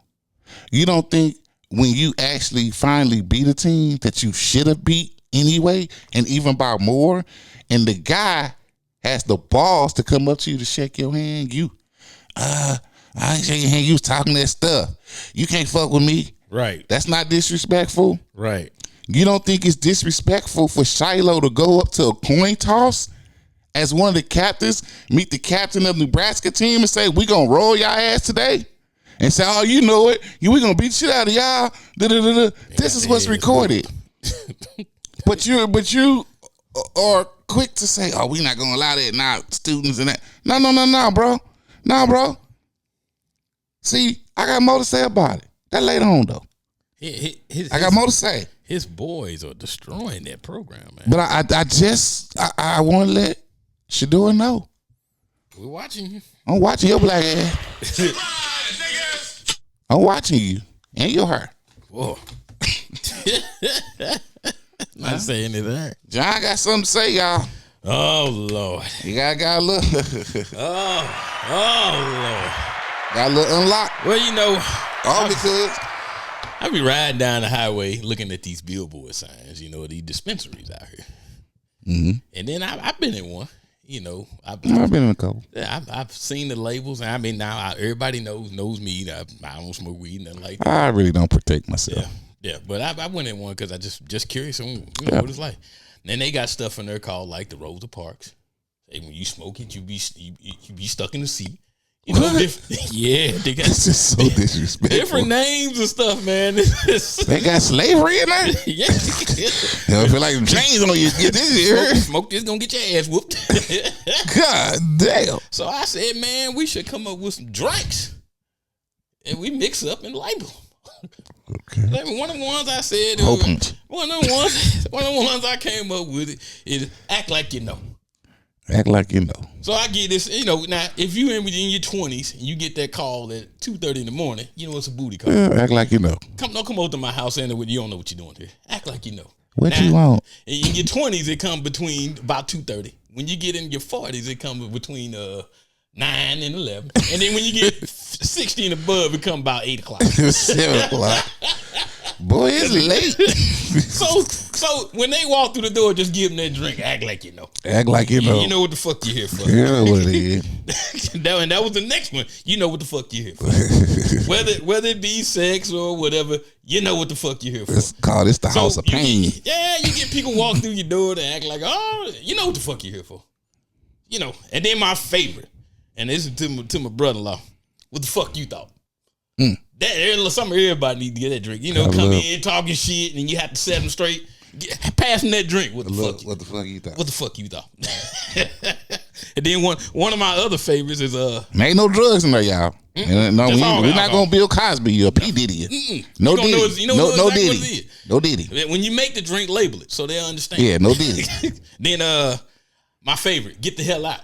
Speaker 1: You don't think when you actually finally beat a team that you should have beat anyway, and even by more, and the guy has the balls to come up to you to shake your hand, I ain't shaking your hand, you was talking that stuff. You can't fuck with me.
Speaker 2: Right.
Speaker 1: That's not disrespectful.
Speaker 2: Right.
Speaker 1: You don't think it's disrespectful for Shiloh to go up to a coin toss as one of the captains, meet the captain of the Nebraska team and say, we gonna roll y'all ass today? And say, oh, you know it. We gonna beat the shit out of y'all. This is what's recorded. But you are quick to say, oh, we not gonna allow that now, students and that. No, bro. No, bro. See, I got more to say about it. That later on, though. I got more to say.
Speaker 2: His boys are destroying that program, man.
Speaker 1: But I want to let Shador know.
Speaker 2: We're watching you.
Speaker 1: I'm watching your black ass. I'm watching you and your hair.
Speaker 2: Whoa. Not saying anything.
Speaker 1: John got something to say, y'all.
Speaker 2: Oh, Lord.
Speaker 1: You got a little.
Speaker 2: Oh, Lord.
Speaker 1: Got a little unlocked.
Speaker 2: Well, you know.
Speaker 1: All because
Speaker 2: I be riding down the highway looking at these billboard signs, these dispensaries out here. Mm-hmm. And then I've been in one, I've
Speaker 1: been in a couple.
Speaker 2: I've seen the labels. And I mean, now everybody knows me. I don't smoke weed, nothing like that.
Speaker 1: I really don't protect myself.
Speaker 2: Yeah. But I went in one because I just curious on what it's like. And then they got stuff in there called like the Rosa Parks. Hey, when you smoke it, you be stuck in the seat. You know, yeah, they got
Speaker 1: This is so disrespectful.
Speaker 2: different names and stuff, man.
Speaker 1: They got slavery in there.
Speaker 2: Yeah,
Speaker 1: I feel like them chains on you get this here.
Speaker 2: smoke this gonna get your ass whooped.
Speaker 1: God damn.
Speaker 2: So I said, man, we should come up with some drinks, and we mix up and label them.
Speaker 1: Okay.
Speaker 2: Like one of the ones I said,
Speaker 1: Potent.
Speaker 2: one of the ones I came up with is act like you know.
Speaker 1: Act like you know.
Speaker 2: So I get this, you know. Now, if you in your 20s and you get that call at 2:30 in the morning, you know it's a booty call.
Speaker 1: Yeah, act like you know.
Speaker 2: Don't come over to my house and you don't know what you're doing here. Act like you know.
Speaker 1: What
Speaker 2: now,
Speaker 1: you want?
Speaker 2: In your 20s, it comes between about 2:30. When you get in your 40s, it comes between 9 and 11. And then when you get 60 and above, it comes about 8 o'clock.
Speaker 1: 7 o'clock. Boy, it's late.
Speaker 2: So when they walk through the door, just give them that drink. Act like you know.
Speaker 1: Act like you know.
Speaker 2: You know what the fuck you're here for.
Speaker 1: You know what it is.
Speaker 2: that was the next one. You know what the fuck you're here for. whether it be sex or whatever, you know what the fuck you're here for.
Speaker 1: It's called the house of pain.
Speaker 2: You get people walk through your door to act like, oh, you know what the fuck you're here for. You know, and then my favorite, and this is to my brother-in-law. What the fuck you thought? Everybody need to get that drink. You know, come in talking shit, and you have to set them straight. Pass them that drink. What the fuck you thought? What the fuck you thought? And then one of my other favorites is
Speaker 1: ain't no drugs in there, y'all. No, we're not gonna Bill Cosby you a P Diddy. No Diddy. No Diddy. No Diddy.
Speaker 2: When you make the drink, label it so they'll understand.
Speaker 1: Yeah, no Diddy.
Speaker 2: Then my favorite, get the hell out.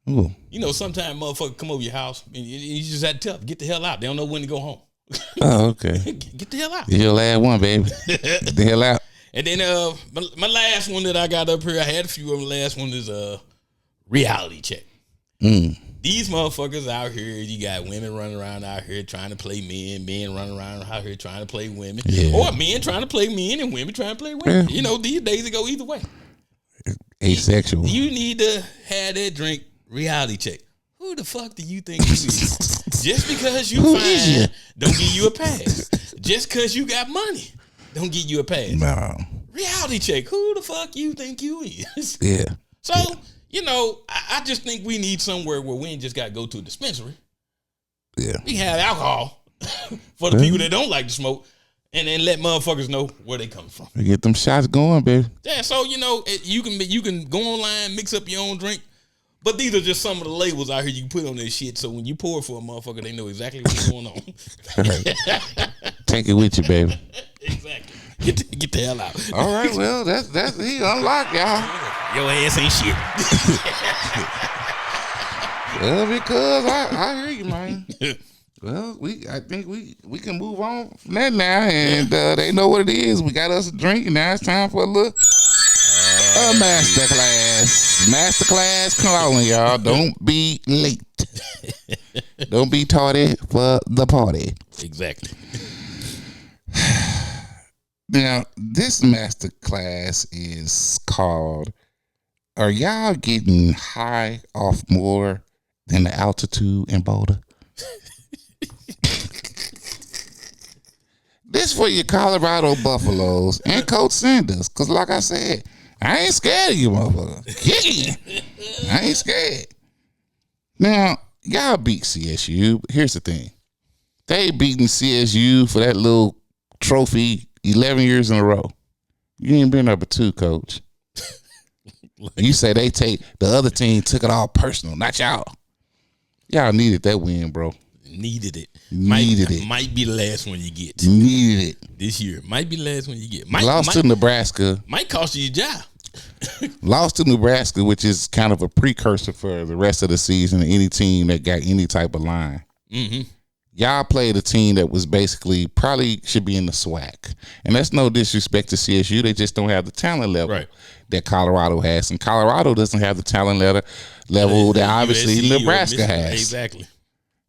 Speaker 1: Ooh.
Speaker 2: You know, sometimes motherfuckers come over your house and you just had to tell them, get the hell out. They don't know when to go home.
Speaker 1: Oh, okay.
Speaker 2: Get the hell out.
Speaker 1: You're your last one, baby. Get the hell out.
Speaker 2: And then my last one that I got up here, I had a few of them. Last one is reality check. These motherfuckers out here, you got women running around out here trying to play men running around out here trying to play women, or men trying to play men and women trying to play women. You know, these days it go either way.
Speaker 1: Asexual.
Speaker 2: You need to have that drink reality check. Who the fuck do you think you is? Just because you fine, don't give you a pass. Just because you got money, don't give you a pass.
Speaker 1: No.
Speaker 2: Reality check. Who the fuck you think you is?
Speaker 1: Yeah.
Speaker 2: So, you know, I just think we need somewhere where we ain't just got to go to a dispensary.
Speaker 1: Yeah.
Speaker 2: We can have alcohol for the people that don't like to smoke, and then let motherfuckers know where they come from.
Speaker 1: Get them shots going, baby.
Speaker 2: Yeah, so, you know, you can go online, mix up your own drink. But these are just some of the labels out here you can put on this shit. So when you pour it for a motherfucker, they know exactly what's going on.
Speaker 1: Take it with you, baby.
Speaker 2: Exactly. Get the hell out.
Speaker 1: All right, well, that's he unlocked, y'all.
Speaker 2: Your ass ain't shit.
Speaker 1: Well, because I hear you, man. Well, I think we can move on from that now, and they know what it is. We got us a drink, and now it's time for a little masterclass calling, y'all. Don't be late. Don't be tardy for the party.
Speaker 2: Exactly.
Speaker 1: Now, this masterclass is called, are y'all getting high off more than the altitude in Boulder? This for your Colorado Buffaloes and Coach Sanders. Because like I said, I ain't scared of you, motherfucker. I ain't scared. Now, y'all beat CSU. But here's the thing. They beating CSU for that little trophy 11 years in a row. You ain't been number 2, Coach. You say the other team took it all personal, not y'all. Y'all needed that win, bro.
Speaker 2: Needed it. Might be the last one you get.
Speaker 1: Needed it.
Speaker 2: This year. Might be the last one you get.
Speaker 1: Lost to Nebraska.
Speaker 2: Might cost you your job.
Speaker 1: Lost to Nebraska, which is kind of a precursor for the rest of the season. Any team that got any type of line. Mm-hmm. Y'all played a team that was basically probably should be in the SWAC. And that's no disrespect to CSU. They just don't have the talent level that Colorado has. And Colorado doesn't have the talent level that obviously Nebraska has.
Speaker 2: Exactly.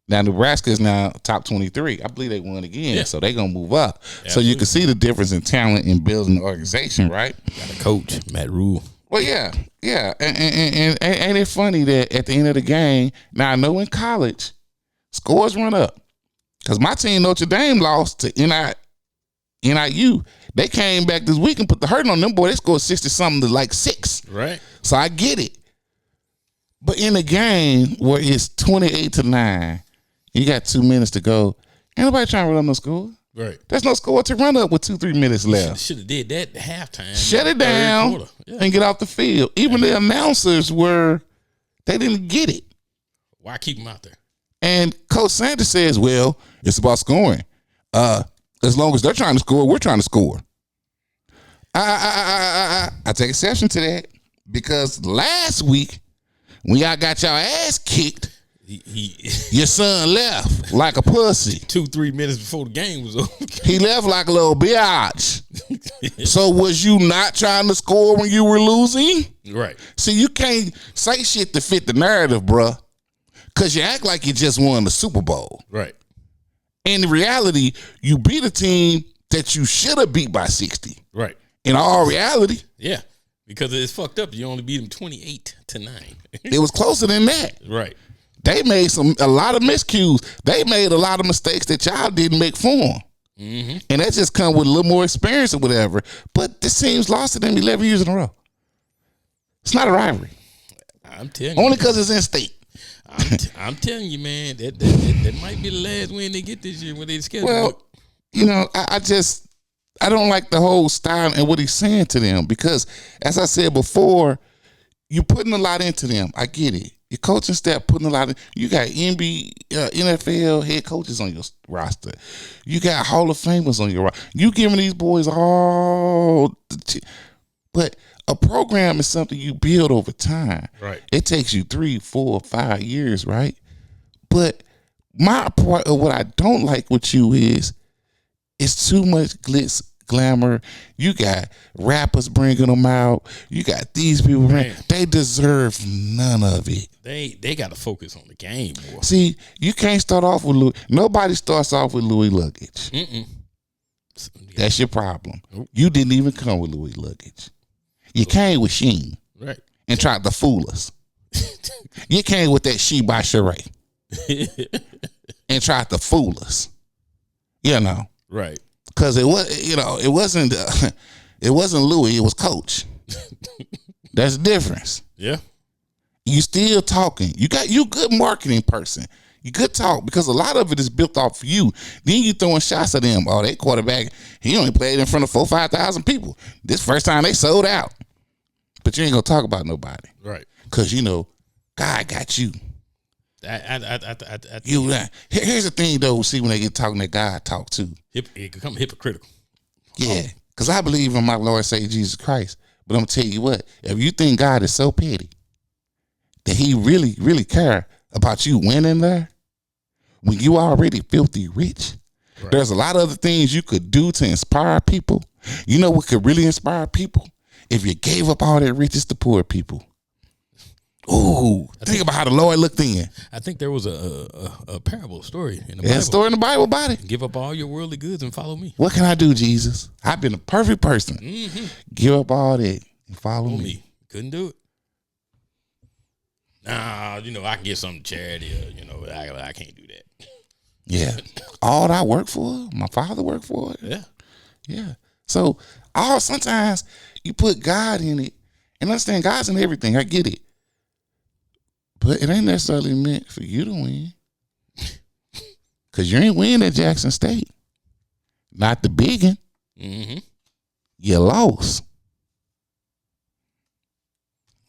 Speaker 1: Now, Nebraska is now top 23. I believe they won again, so they're going to move up. Absolutely. So you can see the difference in talent in building the organization, right?
Speaker 2: Got a coach, Matt Rule.
Speaker 1: Well, yeah. And ain't it funny that at the end of the game, now I know in college, scores run up. Because my team, Notre Dame, lost to NIU. They came back this week and put the hurt on them. Boy, they scored 60-something to like 6.
Speaker 2: Right.
Speaker 1: So I get it. But in a game where it's 28-9, you got 2 minutes to go. Ain't nobody trying to run no score.
Speaker 2: Right.
Speaker 1: There's no score to run up with 2-3 minutes left.
Speaker 2: Should have did that at halftime.
Speaker 1: Shut it down and get off the field. Even the announcers they didn't get it.
Speaker 2: Why keep them out there? And
Speaker 1: Coach Sanders says, well, it's about scoring. As long as they're trying to score, we're trying to score. I take exception to that because last week when y'all got y'all ass kicked, your son left like a pussy.
Speaker 2: 2-3 minutes before the game was over.
Speaker 1: He left like a little biatch. So was you not trying to score when you were losing?
Speaker 2: Right.
Speaker 1: See, you can't say shit to fit the narrative, bruh. Because you act like you just won the Super Bowl.
Speaker 2: Right.
Speaker 1: In reality, you beat a team that you should have beat by 60.
Speaker 2: Right.
Speaker 1: In all reality.
Speaker 2: Yeah. Because it's fucked up. You only beat them 28-9.
Speaker 1: It was closer than that.
Speaker 2: Right.
Speaker 1: They made a lot of miscues. They made a lot of mistakes that y'all didn't make for them. Mm-hmm. And that just come with a little more experience or whatever. But this team's lost to them 11 years in a row. It's not a rivalry.
Speaker 2: I'm telling you.
Speaker 1: Only because it's in state.
Speaker 2: I'm telling you, man, that might be the last win they get this year when they schedule.
Speaker 1: Well, you know, I don't like the whole style and what he's saying to them because, as I said before, you're putting a lot into them. I get it. Your coaching staff putting a lot in. You got NFL head coaches on your roster. You got Hall of Famers on your roster. You giving these boys all but a program is something you build over time.
Speaker 2: Right.
Speaker 1: It takes you 3, 4, 5 years, right? But my part of what I don't like with you is it's too much glitz, glamour. You got rappers bringing them out. You got these people. They deserve none of it.
Speaker 2: They got to focus on the game more.
Speaker 1: See, you can't start off with Louis. Nobody starts off with Louis luggage. That's your problem. Nope. You didn't even come with Louis luggage. You came with Sheen.
Speaker 2: Right.
Speaker 1: And tried to fool us. You came with that She by Sheree. And tried to fool us. You know.
Speaker 2: Right.
Speaker 1: Because it wasn't Louis, it was Coach. That's the difference.
Speaker 2: Yeah.
Speaker 1: You still talking. You good marketing person. You good talk because a lot of it is built off of you. Then you throwing shots at them. Oh, that quarterback, he only played in front of 4,000-5,000 people. This first time they sold out. But you ain't gonna talk about nobody.
Speaker 2: Right.
Speaker 1: Because God got you. Here's the thing though, see when they get talking that God talk too.
Speaker 2: It can become hypocritical.
Speaker 1: Yeah. Because I believe in my Lord and Savior Jesus Christ. But I'm gonna tell you what, if you think God is so petty that he really, really care about you winning there, when you already filthy rich, right. There's a lot of other things you could do to inspire people. You know what could really inspire people? If you gave up all that riches to poor people. Ooh, think about how the Lord looked in.
Speaker 2: I think there was a parable story in the Bible.
Speaker 1: Yeah, a story in the Bible about it.
Speaker 2: Give up all your worldly goods and follow me.
Speaker 1: What can I do, Jesus? I've been a perfect person. Mm-hmm. Give up all that and follow me.
Speaker 2: Couldn't do it. Nah, I can get something to charity. I can't do that.
Speaker 1: Yeah. All that I work for, my father worked for it.
Speaker 2: Yeah.
Speaker 1: Yeah. So sometimes you put God in it and understand God's in everything. I get it. But it ain't necessarily meant for you to win. Because you ain't win at Jackson State. Not the big one. Mm-hmm. You lost.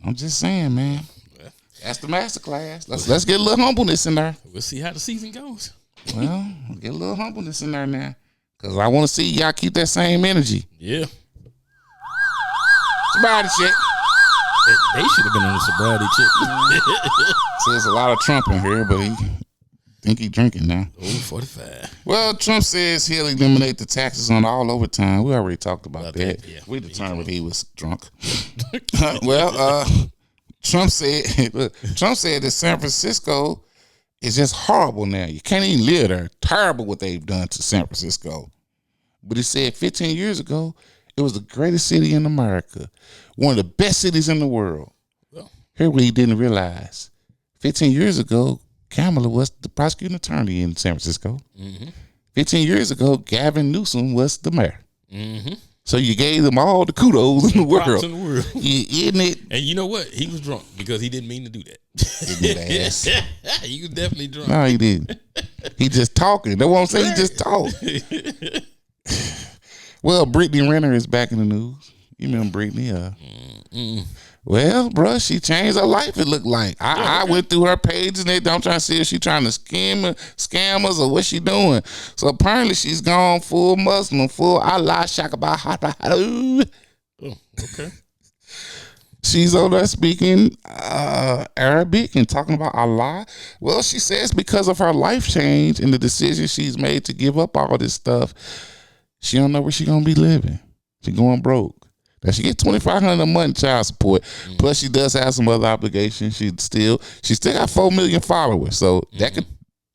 Speaker 1: I'm just saying, man. That's the masterclass. Let's get a little humbleness in there.
Speaker 2: We'll see how the season goes.
Speaker 1: Well, get a little humbleness in there now. Because I want to see y'all keep that same energy.
Speaker 2: Yeah.
Speaker 1: Sobriety check.
Speaker 2: They should have been on the sobriety check.
Speaker 1: So there's a lot of Trump in here, but he think he drinking now.
Speaker 2: 45.
Speaker 1: Well, Trump says he'll eliminate the taxes on all overtime. We already talked about that.
Speaker 2: Yeah.
Speaker 1: We determined he was drunk. Trump said that San Francisco is just horrible now. You can't even live there. Terrible what they've done to San Francisco. But he said 15 years ago, it was the greatest city in America. One of the best cities in the world. Well, here's what he didn't realize. 15 years ago, Kamala was the prosecuting attorney in San Francisco. Mm-hmm. 15 years ago, Gavin Newsom was the mayor. Mm-hmm. So you gave them all the kudos in the world.
Speaker 2: Props in the world.
Speaker 1: Isn't it?
Speaker 2: And you know what? He was drunk because he didn't mean to do that.
Speaker 1: Ignorant ass.
Speaker 2: You definitely drunk.
Speaker 1: No, he didn't. He just talking. That's what I'm saying. He just talk. Well, Brittany Renner is back in the news. You remember Brittany? Well, bro, she changed her life. It looked like I went through her page and I'm trying to see if she trying to scam us or what she doing. So apparently she's gone full Muslim, full Allah shakabah.
Speaker 2: Oh, okay.
Speaker 1: She's on there speaking Arabic and talking about Allah. Well, she says because of her life change and the decision she's made to give up all this stuff, she don't know where she gonna be living. She going broke. Now she get $2,500 a month child support. Plus she does have some other obligations. She still got 4 million followers, so that could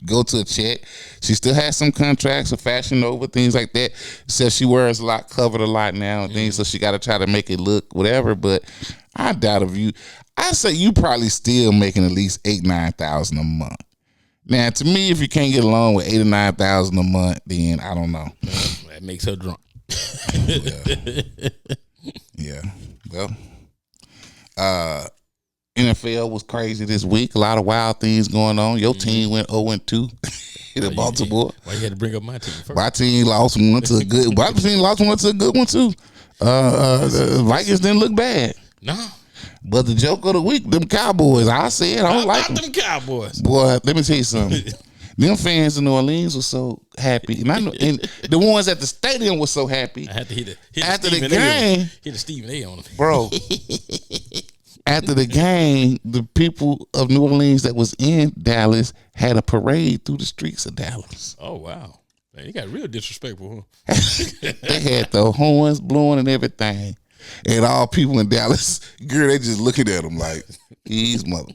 Speaker 1: go to a check. She still has some contracts with Fashion Nova, things like that. Says she wears a lot, covered a lot now and things, so she got to try to make it look whatever. But I doubt if you. I say you probably still making at least $8,000-9,000 a month. Now, to me, if you can't get along with $8,000 or $9,000 a month, then I don't know.
Speaker 2: That makes her drunk.
Speaker 1: Yeah. Well, NFL was crazy this week. A lot of wild things going on. Your team went 0-2 in Baltimore.
Speaker 2: Why you had to bring up my team first?
Speaker 1: My team lost one to a good. My team lost one to a good one too. The Vikings didn't look bad.
Speaker 2: No.
Speaker 1: But the joke of the week, them Cowboys. I said I don't like them
Speaker 2: Cowboys.
Speaker 1: Boy, let me tell you something. Them fans in New Orleans were so happy, and the ones at the stadium were so happy.
Speaker 2: I had to hit
Speaker 1: after the game.
Speaker 2: Hit a Stephen A on him,
Speaker 1: bro. After the game, the people of New Orleans that was in Dallas had a parade through the streets of Dallas.
Speaker 2: Oh wow, man, you got real disrespectful. Huh?
Speaker 1: They had the horns blowing and everything, and all people in Dallas, girl, they just looking at them like he's mother.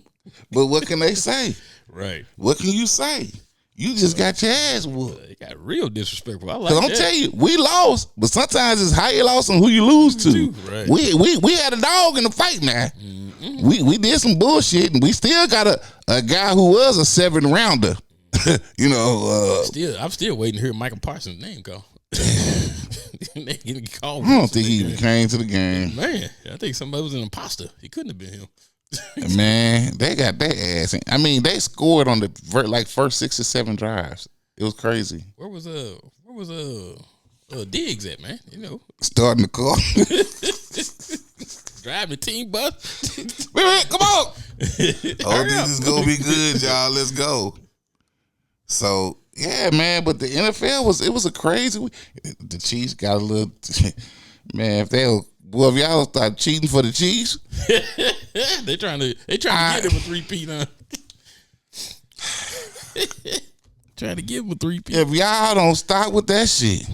Speaker 1: But what can they say?
Speaker 2: Right.
Speaker 1: What can you say? You just got your ass whooped.
Speaker 2: It got real disrespectful. I like that.
Speaker 1: Cause I'm tell you, we lost, but sometimes it's how you lost and who you lose to.
Speaker 2: Right.
Speaker 1: We had a dog in the fight now. Mm-hmm. We did some bullshit, and we still got a guy who was a 7th rounder. You know.
Speaker 2: I'm still waiting to hear Michael Parsons' name call.
Speaker 1: I don't think he even came to the game.
Speaker 2: Man, I think somebody was an imposter. He couldn't have been him.
Speaker 1: Man, they got their ass. I mean, they scored on the first 6 or 7 drives. It was crazy.
Speaker 2: Where was Diggs at, man? You know,
Speaker 1: starting the car,
Speaker 2: driving the team bus.
Speaker 1: Man, come on! Oh, this is gonna be good, y'all. Let's go. So yeah, man. But the NFL was a crazy week. The Chiefs got a little. Man, if y'all start cheating for the Chiefs,
Speaker 2: they trying to get him a 3-peat, huh? Trying to give him a 3-peat.
Speaker 1: If y'all don't stop with that shit,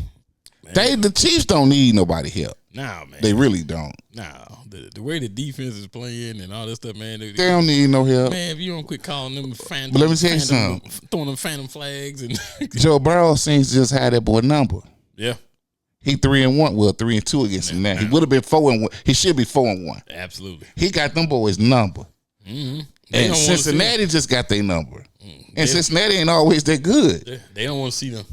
Speaker 1: the Chiefs don't need nobody help.
Speaker 2: Nah, man,
Speaker 1: they really don't.
Speaker 2: Nah, the way the defense is playing and all that stuff, man,
Speaker 1: they don't need no help.
Speaker 2: Man, if you don't quit calling them phantom,
Speaker 1: but let me tell you something,
Speaker 2: throwing them phantom flags and
Speaker 1: Joe Burrow seems to just had that boy number.
Speaker 2: Yeah.
Speaker 1: He 3-1, well 3-2 against him now. He would have been 4-1. He should be 4-1.
Speaker 2: Absolutely.
Speaker 1: He got them boys' number.
Speaker 2: Mm-hmm.
Speaker 1: And Cincinnati just got their number. And Cincinnati ain't always that good.
Speaker 2: They don't want to see them.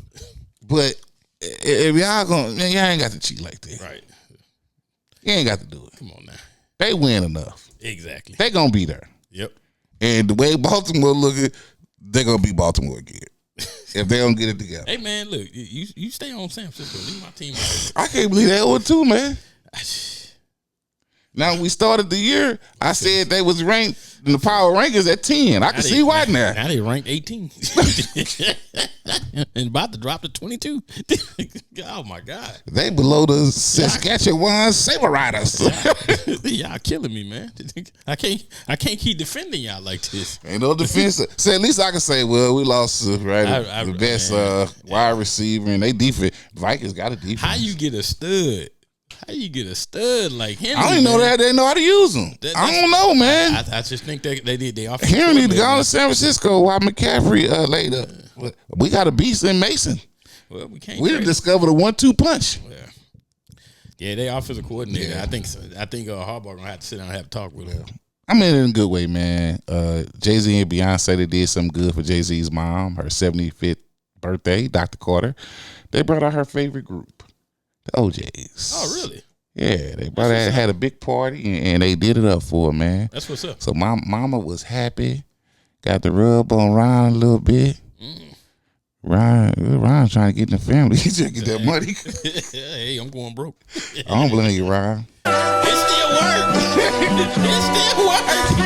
Speaker 1: But if y'all y'all ain't got to cheat like that.
Speaker 2: Right.
Speaker 1: You ain't got to do it.
Speaker 2: Come on now.
Speaker 1: They win enough.
Speaker 2: Exactly.
Speaker 1: They gonna be there.
Speaker 2: Yep.
Speaker 1: And the way Baltimore looking, they're gonna be Baltimore again. If they don't get it together.
Speaker 2: Hey man, look, you stay on San Francisco. Leave my team out.
Speaker 1: I can't believe they were too, man. Now we started the year, I said they was ranked in the power rankings at 10. I can see why now.
Speaker 2: Now they ranked 18. And about to drop to 22. Oh my God.
Speaker 1: They below the Saskatchewan Saber Riders.
Speaker 2: Y'all killing me, man. I can't keep defending y'all like this.
Speaker 1: Ain't no defense. So at least I can say, well, we lost the best wide receiver, and they defense. Vikings got a defense.
Speaker 2: How you get a stud? How you get a stud like Henry?
Speaker 1: I don't even know that they know how to use them. I don't know, man.
Speaker 2: I just think they did. They offer
Speaker 1: Henry need to go to San Francisco while McCaffrey laid up. We got a beast in Mason.
Speaker 2: Well, we can't.
Speaker 1: We done discovered a 1-2 punch.
Speaker 2: Yeah, they offensive coordinator. Yeah. I think Harbaugh gonna have to sit down and have a talk with him.
Speaker 1: I mean, in a good way, man. Jay-Z and Beyonce, they did something good for Jay-Z's mom, her 75th birthday, Dr. Carter. They brought out her favorite group, the OJs.
Speaker 2: Oh, really?
Speaker 1: Yeah, they brought out, had a big party, and they did it up for her, man.
Speaker 2: That's what's up.
Speaker 1: So my mama was happy. Got the rub on Ryan a little bit. Ryan trying to get in the family. He just get that money.
Speaker 2: Hey, I'm going broke.
Speaker 1: I don't blame you, Ryan.
Speaker 2: It still works. It still works.